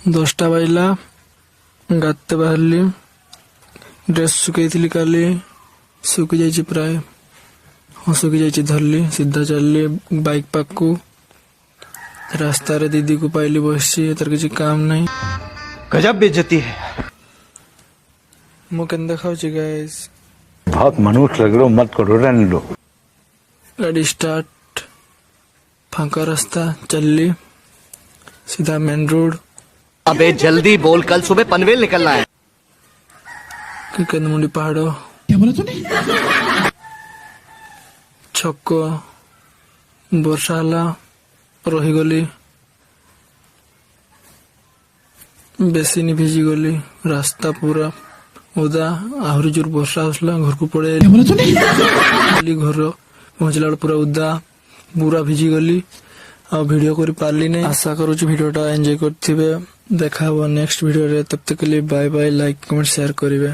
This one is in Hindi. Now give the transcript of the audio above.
10ଟା ବାଜିଲା ଗାତେ ବାହାରିଲି ଡ୍ରେସ୍ ଶୁଖେଇଥିଲି କାଲି ଶୁଖି ଯାଇଛି ପ୍ରାୟ ଶୁଖି ଯାଇଛି ଧରିଲି ସିଧା ଚାଲିଲି ବାଇକ୍ ପାଖକୁ ରାସ୍ତାରେ ଦିଦିକୁ ପାଇଲି ବସିଛି ତାର କିଛି କାମ ନାହିଁ गजब बेइज्जती है ମୁଁ କେମିତି ଦେଖାଉଛି ଗାଇସ୍ बहुत मनुष्य लग रहे हो मत करो रहने दो गाड़ी स्टार्ट फांका रास्ता चलली सीधा मेन रोड अबे जल्दी बोल कल सुबह पनवेल निकलना है कंदमुंडी पहाड़ क्या बोला तूने छक वर्षा हला रहीगली बेसी नि भिजी गली रास्ता पूरा ओदा आहरी जोर वर्षा आसला घर को पड़े घर पहुंचला पूरा ओदा पूरा भिजी गली आ वीडियो करी पारली नहीं आशा करूँ वीडियोटा एंजॉय करथिबे देखा नेक्स्ट वीडियो रे तब तक के लिए bye bye like comment share करिवे।